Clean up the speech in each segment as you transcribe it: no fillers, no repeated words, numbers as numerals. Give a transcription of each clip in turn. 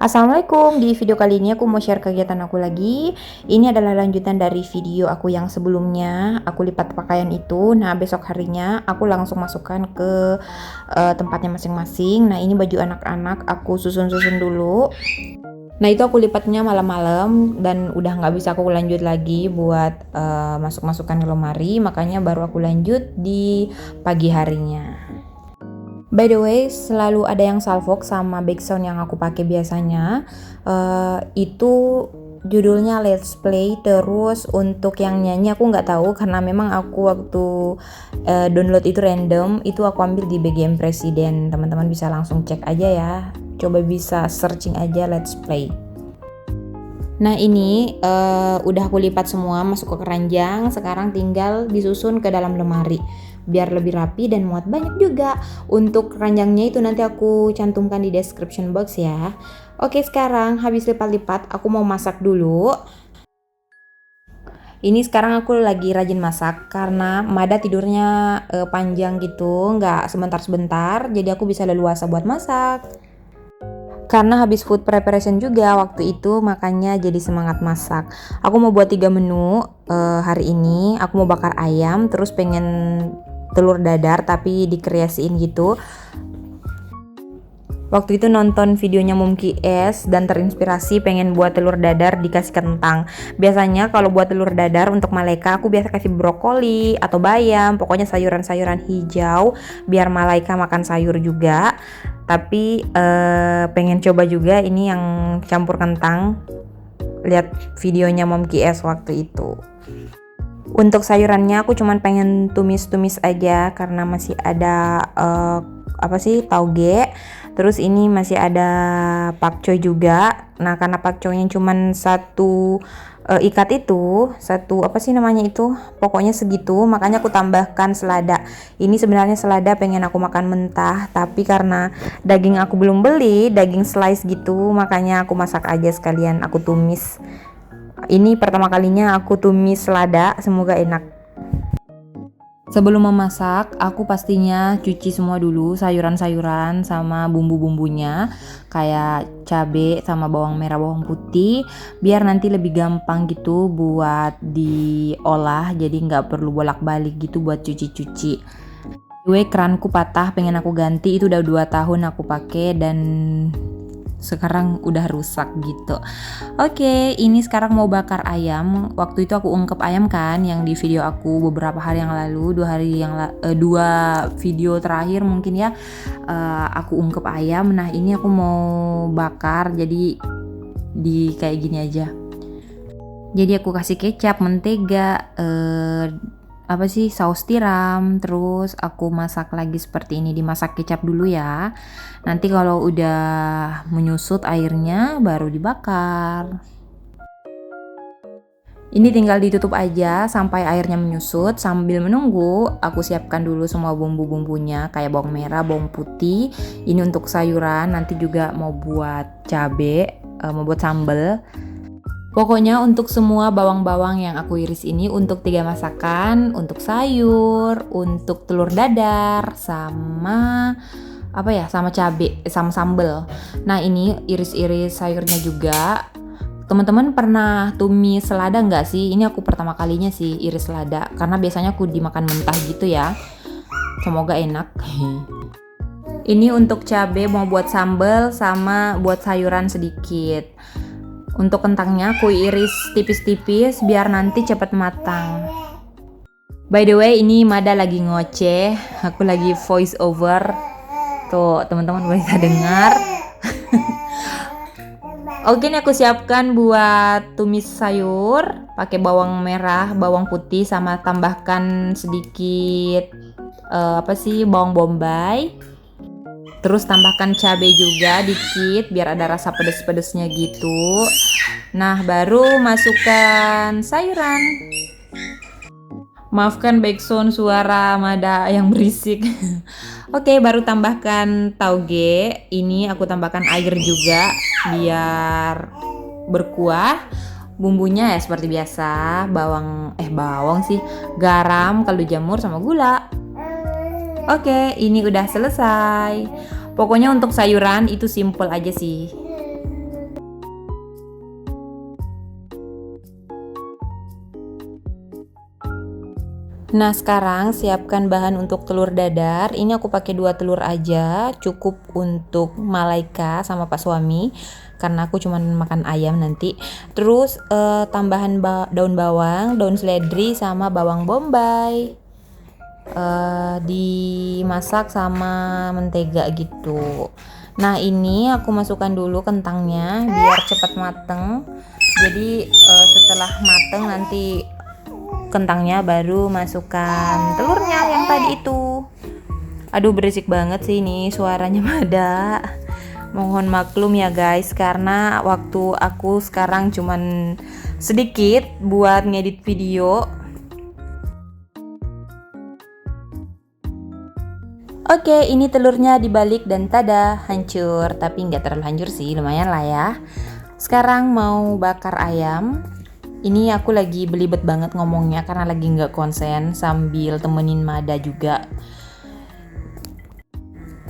Assalamualaikum, di video kali ini aku mau share kegiatan aku lagi. Ini adalah lanjutan dari video aku yang sebelumnya. Aku lipat pakaian itu. Nah, besok harinya aku langsung masukkan ke tempatnya masing-masing. Nah, ini baju anak-anak aku susun-susun dulu. Nah, itu aku lipatnya malam-malam dan udah nggak bisa aku lanjut lagi buat masuk-masukkan ke lemari. Makanya baru aku lanjut di pagi harinya. By the way, selalu ada yang salfok sama background yang aku pakai biasanya. Itu judulnya Let's Play. Terus untuk yang nyanyi aku nggak tahu karena memang aku waktu download itu random. Itu aku ambil di BGM Presiden. Teman-teman bisa langsung cek aja ya. Coba bisa searching aja Let's Play. Nah ini udah aku lipat semua masuk ke keranjang. Sekarang tinggal disusun ke dalam lemari biar lebih rapi dan muat banyak juga. Untuk keranjangnya itu nanti aku cantumkan di description box ya. Oke, sekarang habis lipat-lipat aku mau masak dulu. Ini sekarang aku lagi rajin masak karena Mada tidurnya panjang gitu, nggak sebentar-sebentar, jadi aku bisa leluasa buat masak. Karena habis food preparation juga waktu itu, makanya jadi semangat masak. Aku mau buat 3 menu hari ini. Aku mau bakar ayam, terus pengen telur dadar tapi dikreasiin gitu. Waktu itu nonton videonya Mumki S dan terinspirasi pengen buat telur dadar dikasih kentang. Biasanya kalau buat telur dadar untuk Malaika aku biasa kasih brokoli atau bayam, pokoknya sayuran-sayuran hijau biar Malaika makan sayur juga. Tapi pengen coba juga ini yang campur kentang. Lihat videonya Mumki S waktu itu. Untuk sayurannya aku cuman pengen tumis-tumis aja karena masih ada tauge. Terus ini masih ada pakcoy juga. Nah, karena pakcoynya cuman satu ikat itu, pokoknya segitu, makanya aku tambahkan selada. Ini sebenarnya selada pengen aku makan mentah, tapi karena daging aku belum beli, daging slice gitu, makanya aku masak aja sekalian aku tumis. Ini pertama kalinya aku tumis selada, semoga enak. Sebelum memasak, aku pastinya cuci semua dulu sayuran-sayuran sama bumbu-bumbunya, kayak cabai sama bawang merah, bawang putih, biar nanti lebih gampang gitu buat diolah, jadi nggak perlu bolak-balik gitu buat cuci-cuci. Keranku patah, pengen aku ganti, itu udah 2 tahun aku pakai dan sekarang udah rusak gitu. Oke, ini sekarang mau bakar ayam. Waktu itu aku ungkep ayam kan yang di video aku beberapa hari yang lalu, 2 video terakhir mungkin ya, aku ungkep ayam. Nah, ini aku mau bakar jadi di kayak gini aja. Jadi aku kasih kecap, mentega, saus tiram, terus aku masak lagi seperti ini, dimasak kecap dulu ya. Nanti kalau udah menyusut airnya baru dibakar. Ini tinggal ditutup aja sampai airnya menyusut. Sambil menunggu aku siapkan dulu semua bumbu-bumbunya kayak bawang merah, bawang putih. Ini untuk sayuran, nanti juga mau buat cabe, mau buat sambal. Pokoknya untuk semua bawang-bawang yang aku iris ini untuk 3 masakan, untuk sayur, untuk telur dadar, sama cabai, sama sambal. Nah, ini iris-iris sayurnya juga. Teman-teman pernah tumis selada nggak sih? Ini aku pertama kalinya sih iris selada, karena biasanya aku dimakan mentah gitu ya. Semoga enak. Ini untuk cabai mau buat sambal sama buat sayuran sedikit. Untuk kentangnya aku iris tipis-tipis biar nanti cepat matang. By the way, ini Mada lagi ngoceh, aku lagi voice over. Tuh, teman-teman bisa dengar. Oke, ini aku siapkan buat tumis sayur, pakai bawang merah, bawang putih, sama tambahkan sedikit bawang bombay. Terus tambahkan cabai juga dikit biar ada rasa pedes-pedesnya gitu. Nah, baru masukkan sayuran. Maafkan backsound suara Mada yang berisik. Oke, baru tambahkan tauge. Ini aku tambahkan air juga biar berkuah. Bumbunya ya seperti biasa, garam, kaldu jamur sama gula. Oke, ini udah selesai. Pokoknya untuk sayuran itu simple aja sih. Nah, sekarang siapkan bahan untuk telur dadar. Ini aku pakai 2 telur aja, cukup untuk Malaika sama Pak suami karena aku cuma makan ayam nanti. Terus tambahan daun bawang, daun seledri sama bawang bombay. Dimasak sama mentega gitu. Nah, ini aku masukkan dulu kentangnya biar cepat mateng. Jadi setelah mateng nanti kentangnya baru masukkan telurnya yang tadi itu. Aduh, berisik banget sih ini suaranya Mada. Mohon maklum ya guys, karena waktu aku sekarang cuman sedikit buat ngedit video. Oke, ini telurnya dibalik dan tada, hancur. Tapi nggak terlalu hancur sih, lumayan lah ya. Sekarang mau bakar ayam. Ini aku lagi belibet banget ngomongnya karena lagi nggak konsen sambil temenin Mada juga.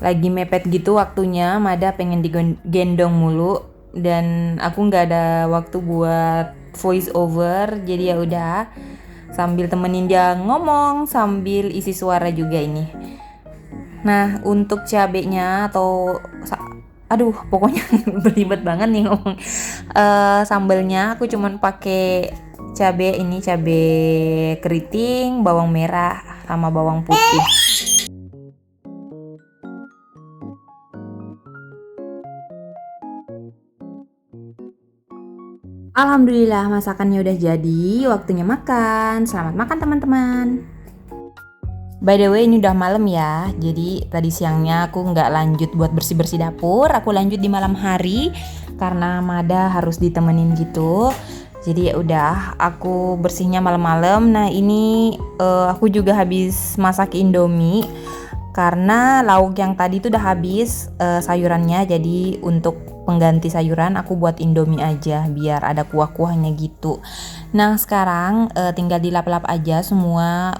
Lagi mepet gitu waktunya, Mada pengen digendong mulu dan aku nggak ada waktu buat voice over. Jadi ya udah sambil temenin dia ngomong sambil isi suara juga ini. Nah, untuk cabenya atau aduh, pokoknya belibet banget nih ngomong. Sambelnya aku cuman pakai cabe ini, cabe keriting, bawang merah sama bawang putih. Alhamdulillah masakannya udah jadi, waktunya makan. Selamat makan teman-teman. By the way, ini udah malam ya. Jadi tadi siangnya aku nggak lanjut buat bersih-bersih dapur. Aku lanjut di malam hari karena Mada harus ditemenin gitu. Jadi ya udah, aku bersihnya malam-malam. Nah ini aku juga habis masak Indomie karena lauk yang tadi tuh udah habis sayurannya. Jadi untuk pengganti sayuran aku buat Indomie aja biar ada kuah-kuahnya gitu. Nah sekarang tinggal dilap-lap aja semua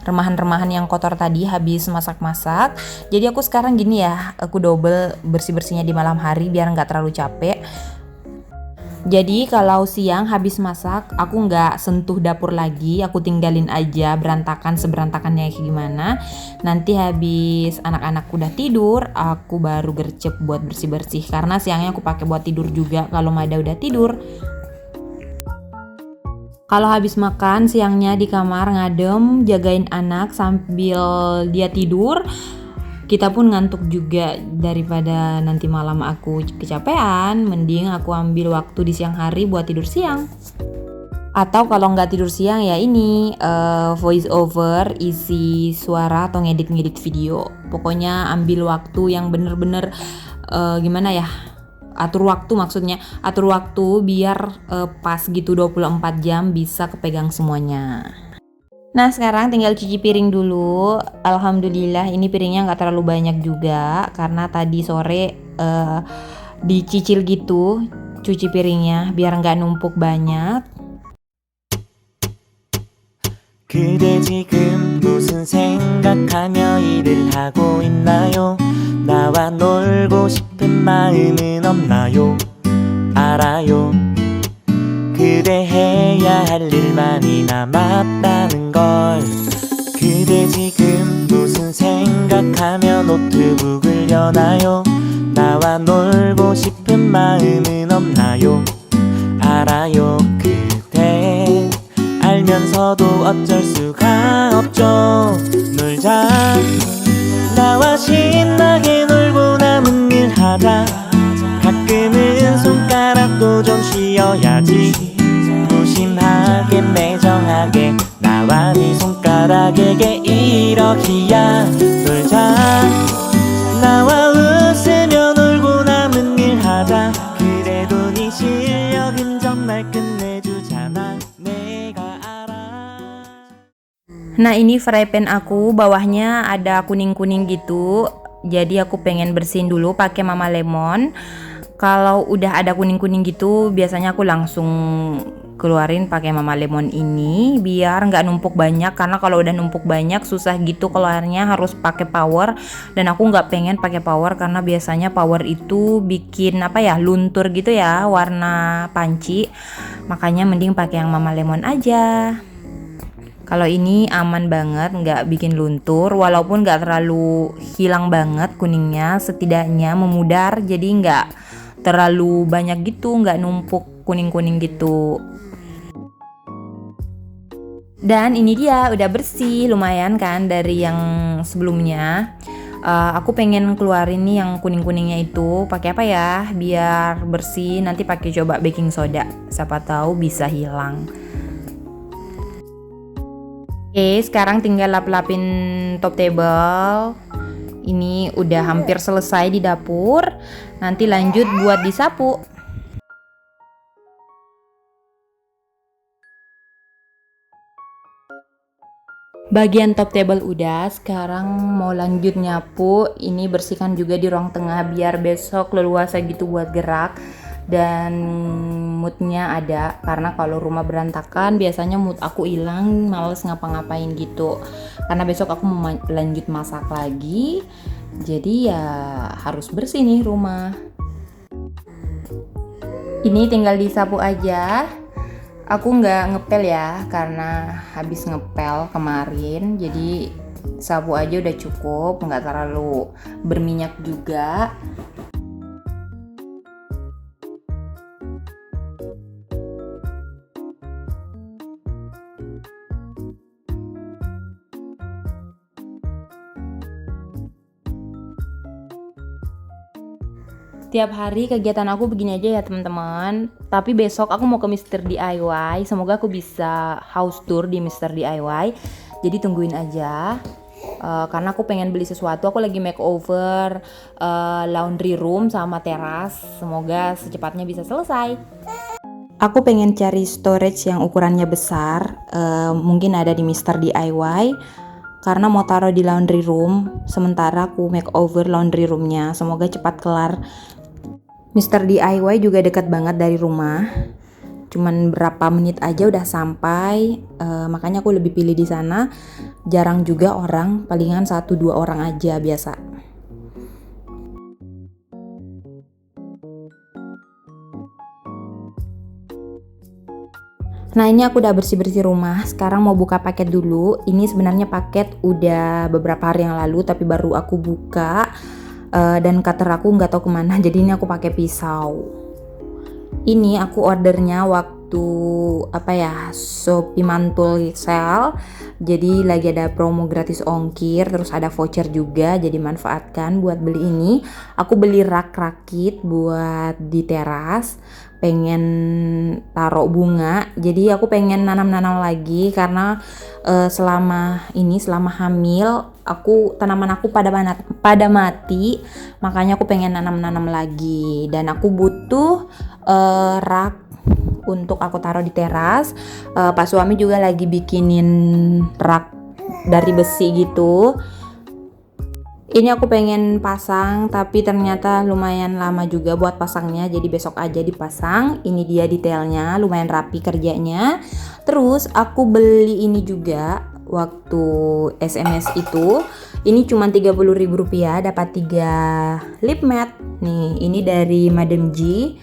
remahan-remahan yang kotor tadi habis masak-masak. Jadi aku sekarang gini ya, aku double bersih-bersihnya di malam hari biar nggak terlalu capek. Jadi kalau siang habis masak, aku nggak sentuh dapur lagi, aku tinggalin aja berantakan seberantakannya kayak gimana. Nanti habis anak-anak udah tidur, aku baru gercep buat bersih-bersih. Karena siangnya aku pakai buat tidur juga kalau Mada udah tidur. Kalau habis makan siangnya di kamar ngadem, jagain anak sambil dia tidur. Kita pun ngantuk juga, daripada nanti malam aku kecapean, mending aku ambil waktu di siang hari buat tidur siang. Atau kalau nggak tidur siang ya ini voice over, isi suara atau ngedit-ngedit video. Pokoknya ambil waktu yang bener-bener gimana ya? Atur waktu biar pas gitu 24 jam bisa kepegang semuanya. Nah sekarang tinggal cuci piring dulu. Alhamdulillah ini piringnya nggak terlalu banyak juga karena tadi sore dicicil gitu cuci piringnya biar nggak numpuk banyak. 그대 지금 무슨 생각하며 일을 하고 있나요? 나와 놀고 싶은 마음은 없나요? 알아요. 그대 해야 할 일만이 남았다는 걸. 그대 지금 무슨 생각하며 노트북을 여나요? 나와 놀고 싶은 마음은 없나요? 알아요. 그대 알면서도 어쩔 수가 없죠. 놀자. 나와 신나게 놀고 남은 일 하자. 가끔은 손가락도 좀 쉬어야지. 무심하게 매정하게 나와 네 손가락에게 이러기야. 놀자. 나와 웃으며 놀고 남은 일 하자. 그래도 네 실력은 정말 끝내주잖아. 내가 알아. Nah ini frypan aku bawahnya ada kuning-kuning gitu. Jadi aku pengen bersihin dulu pakai Mama Lemon. Kalau udah ada kuning-kuning gitu biasanya aku langsung keluarin pakai Mama Lemon ini biar nggak numpuk banyak, karena kalau udah numpuk banyak susah gitu keluarnya, harus pakai power. Dan aku nggak pengen pakai power karena biasanya power itu bikin apa ya, luntur gitu ya warna panci. Makanya mending pakai yang Mama Lemon aja. Kalau ini aman banget, nggak bikin luntur, walaupun nggak terlalu hilang banget kuningnya, setidaknya memudar, jadi nggak terlalu banyak gitu, nggak numpuk kuning-kuning gitu. Dan ini dia udah bersih, lumayan kan dari yang sebelumnya. Aku pengen keluarin nih yang kuning-kuningnya itu, pakai apa ya biar bersih, nanti pakai coba baking soda, siapa tahu bisa hilang. Oke, sekarang tinggal lap-lapin top table. Ini udah hampir selesai di dapur. Nanti lanjut buat disapu. Bagian top table udah, sekarang mau lanjut nyapu. Ini bersihkan juga di ruang tengah biar besok leluasa gitu buat gerak. Dan moodnya ada, karena kalau rumah berantakan biasanya mood aku hilang, males ngapa-ngapain gitu. Karena besok aku mau lanjut masak lagi, jadi ya harus bersih nih rumah. Ini tinggal disapu aja. Aku nggak ngepel ya, karena habis ngepel kemarin, jadi sapu aja udah cukup, nggak terlalu berminyak juga. Setiap hari kegiatan aku begini aja ya teman-teman. Tapi besok aku mau ke Mr. DIY. Semoga aku bisa house tour di Mr. DIY. Jadi tungguin aja. Karena aku pengen beli sesuatu. Aku lagi makeover laundry room sama teras. Semoga secepatnya bisa selesai. Aku pengen cari storage yang ukurannya besar. Mungkin ada di Mr. DIY. Karena mau taruh di laundry room. Sementara aku makeover laundry roomnya. Semoga cepat kelar. Mr. DIY juga dekat banget dari rumah, cuman berapa menit aja udah sampai, makanya aku lebih pilih di sana. Jarang juga orang, palingan 1-2 orang aja biasa. Nah ini aku udah bersih-bersih rumah, sekarang mau buka paket dulu. Ini sebenarnya paket udah beberapa hari yang lalu, tapi baru aku buka. Dan cutter aku nggak tahu kemana, jadi ini aku pakai pisau. Ini aku ordernya waktu Shopee Mantul sale, jadi lagi ada promo gratis ongkir, terus ada voucher juga, jadi manfaatkan buat beli ini. Aku beli rak rakit buat di teras, pengen taruh bunga, jadi aku pengen nanam-nanam lagi karena selama hamil tanaman aku pada mati, makanya aku pengen nanam-nanam lagi. Dan aku butuh rak untuk aku taruh di teras. Pak suami juga lagi bikinin rak dari besi gitu. Ini aku pengen pasang, tapi ternyata lumayan lama juga buat pasangnya, jadi besok aja dipasang. Ini dia detailnya, lumayan rapi kerjanya. Terus aku beli ini juga waktu SMS itu. Ini cuma Rp30.000, dapat 3 lip matte. Nih, ini dari Madam G.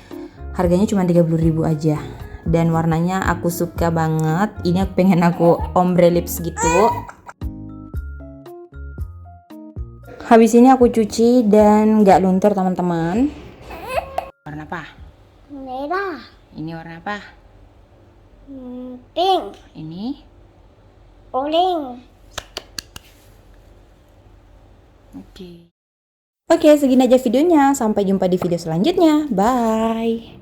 Harganya cuma Rp30.000 aja. Dan warnanya aku suka banget. Ini aku pengen ombre lips gitu. Habis ini aku cuci dan nggak luntur teman-teman. Warna apa? Merah. Ini warna apa? Pink. Ini? Orange. Oke, segini aja videonya. Sampai jumpa di video selanjutnya. Bye.